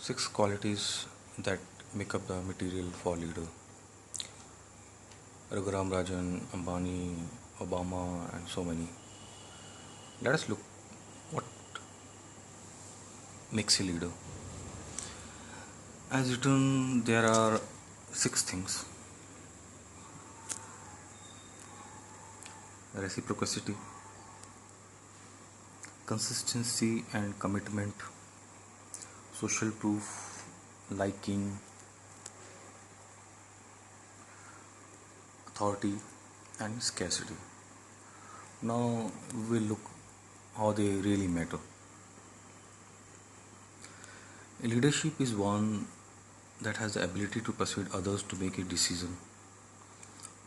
Six qualities that make up the material for leader. Raghuram Rajan, Ambani, Obama, and so many. Let us look what makes a leader. As written, there are six things: reciprocity, consistency and commitment, social proof, liking, authority, and scarcity. Now we'll look how they really matter. Leadership is one that has the ability to persuade others to make a decision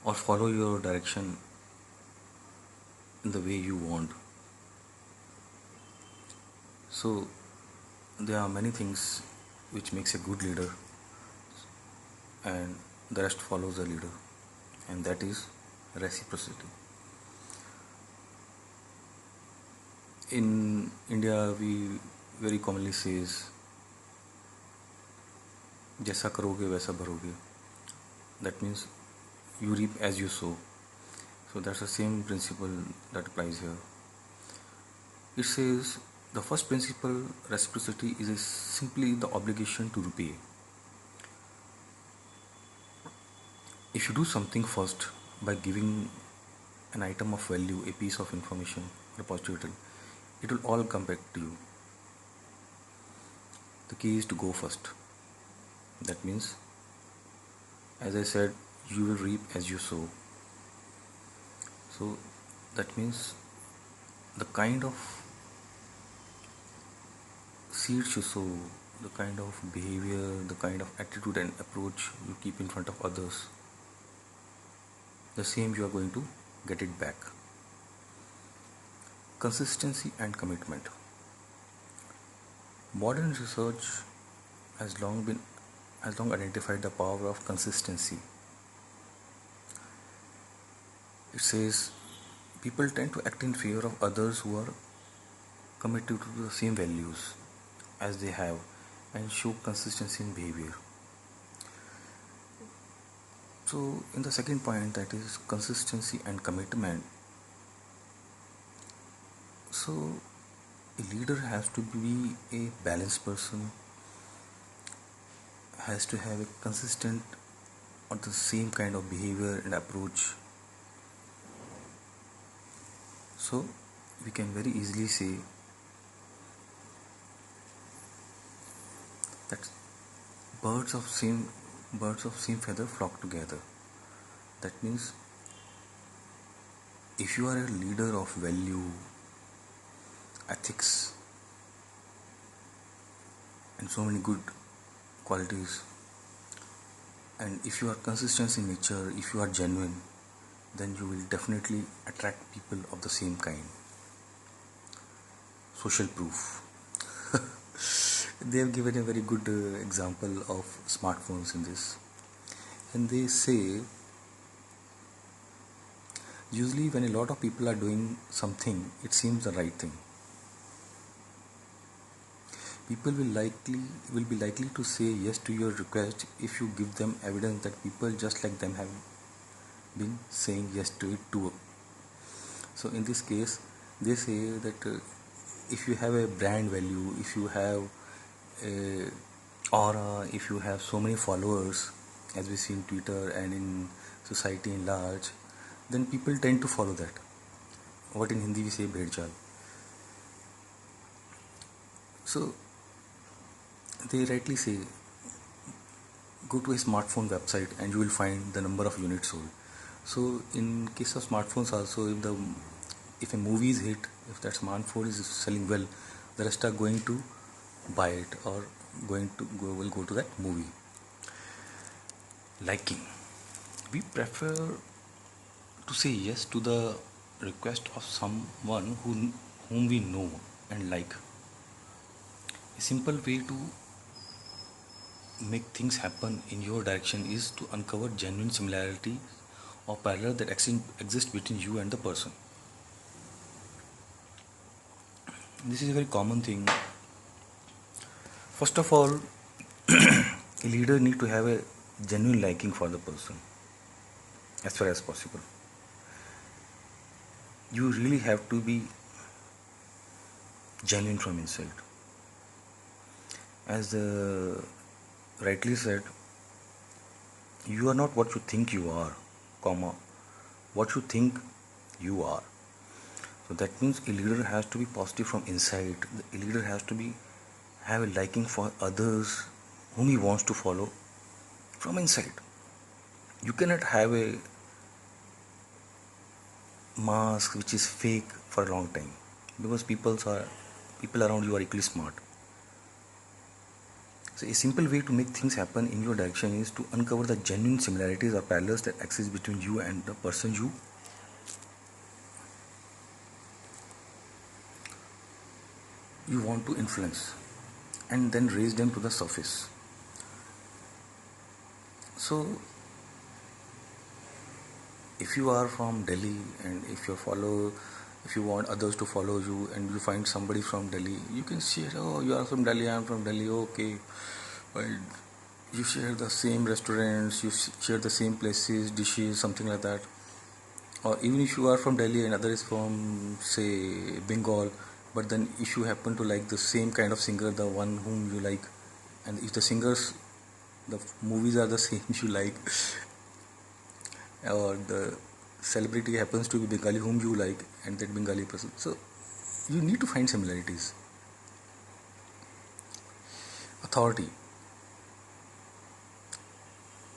or follow your direction in the way you want. So there are many things which makes a good leader, and the rest follows the leader, and that is reciprocity. In India we very commonly says जैसा करोगे वैसा भरोगे. That means you reap as you sow. So that's the same principle that applies here. It says the first principle, reciprocity, is simply the obligation to repay. If you do something first by giving an item of value, a piece of information, or a positivity, it will all come back to you. The key is to go first. That means, as I said, you will reap as you sow. So that means the kind of seeds you sow, the kind of behavior, the kind of attitude and approach you keep in front of others, the same you are going to get it back. Consistency and commitment. Modern research has long identified the power of consistency. It says people tend to act in favor of others who are committed to the same values as they have and show consistency in behavior. So in the second point, that is consistency and commitment, so a leader has to be a balanced person, has to have a consistent or the same kind of behavior and approach. So we can very easily say that birds of same feather flock together. That means if you are a leader of value, ethics, and so many good qualities, and if you are consistent in nature, if you are genuine, then you will definitely attract people of the same kind. Social proof. They have given a very good example of smartphones in this, and they say usually when a lot of people are doing something, it seems the right thing. People will be likely to say yes to your request if you give them evidence that people just like them have been saying yes to it too. So in this case, they say that if you have a brand value, if you have a aura, if you have so many followers, as we see in Twitter and in society in large, then people tend to follow that. What in Hindi we say bhed chal. So they rightly say go to a smartphone website and you will find the number of units sold. So in case of smartphones also, if a movie is hit, if that smartphone is selling well, the rest are going to buy it or will go to that movie. Liking. We prefer to say yes to the request of someone whom we know and like. A simple way to make things happen in your direction is to uncover genuine similarity or parallel that exist between you and the person. This is a very common thing. First of all, A leader need to have a genuine liking for the person as far as possible. You really have to be genuine from inside. As rightly said, you are not what you think you are, comma, what you think you are. So that means a leader has to be positive from inside. A leader has to be have a liking for others whom he wants to follow from inside. You cannot have a mask which is fake for a long time, because people around you are equally smart. So a simple way to make things happen in your direction is to uncover the genuine similarities or parallels that exist between you and the person you want to influence, and then raise them to the surface. So if you are from Delhi, and if you want others to follow you, and you find somebody from Delhi, you can share, oh, you are from Delhi, I am from Delhi, okay. Well, you share the same restaurants, you share the same places, dishes, something like that. Or even if you are from Delhi and other is from, say, Bengal, but then if you happen to like the same kind of singer, the one whom you like, and if the movies are the same you like, or the celebrity happens to be Bengali whom you like, and that Bengali person, so you need to find similarities. Authority.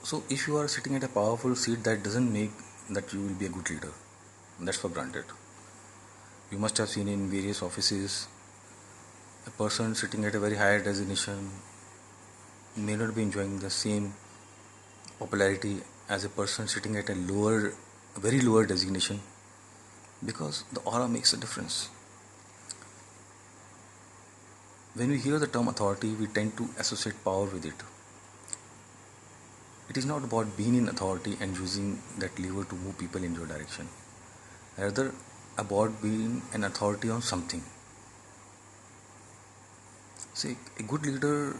So if you are sitting at a powerful seat, that doesn't make that you will be a good leader. That's for granted. You must have seen in various offices a person sitting at a very high designation may not be enjoying the same popularity as a person sitting at a very lower designation, because the aura makes a difference. When we hear the term authority, we tend to associate power with it. It is not about being in authority and using that lever to move people in your direction. Rather, about being an authority on something. See, a good leader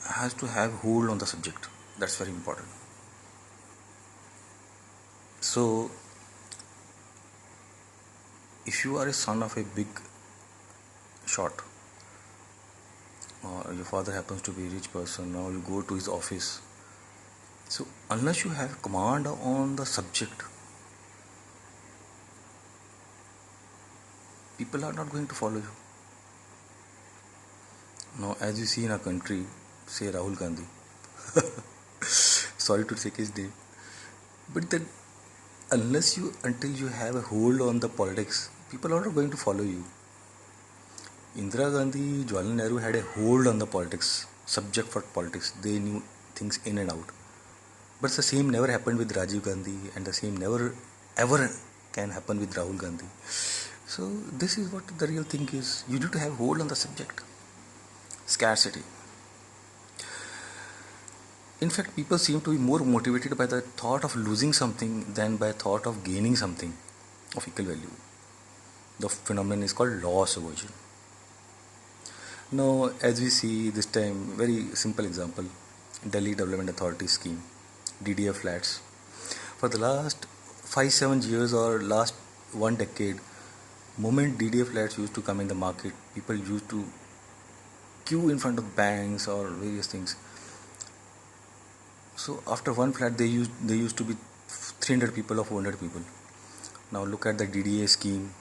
has to have hold on the subject. That's very important. So, if you are a son of a big shot, or your father happens to be a rich person, now you go to his office. So, unless you have command on the subject, people are not going to follow you. Now, as you see in our country, say Rahul Gandhi, sorry to take his name, but then until you have a hold on the politics, people are not going to follow you. Indira Gandhi, Jawaharlal Nehru had a hold on the politics, subject for politics. They knew things in and out. But the same never happened with Rajiv Gandhi, and the same never ever can happen with Rahul Gandhi. So this is what the real thing is. You need to have hold on the subject. Scarcity. In fact, people seem to be more motivated by the thought of losing something than by thought of gaining something of equal value. The phenomenon is called loss aversion. Now, as we see this time, very simple example, Delhi Development Authority scheme, DDA flats. For the last 5-7 years or last one decade, moment DDA flats used to come in the market, people used to queue in front of banks or various things. So after one flat, they used to be 300 people or 400 people. Now look at the DDA scheme,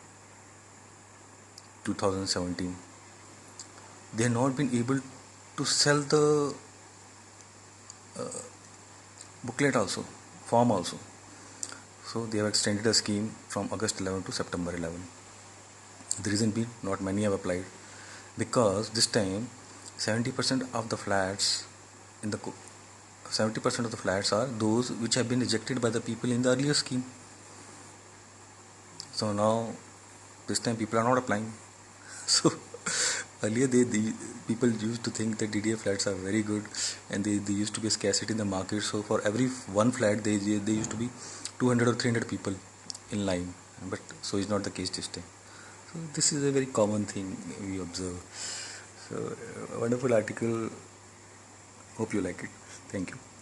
2017. They have not been able to sell the booklet also, form also. So they have extended the scheme from August 11 to September 11. The reason being, not many have applied, because this time 70% of the flats in the 70% of the flats are those which have been rejected by the people in the earlier scheme. So now this time people are not applying. So earlier the people used to think that DDA flats are very good, and they used to be a scarcity in the market. So for every one flat they used to be 200 or 300 people in line, but so is not the case this time. So this is a very common thing we observe. So a wonderful article Hope you like it. Thank you.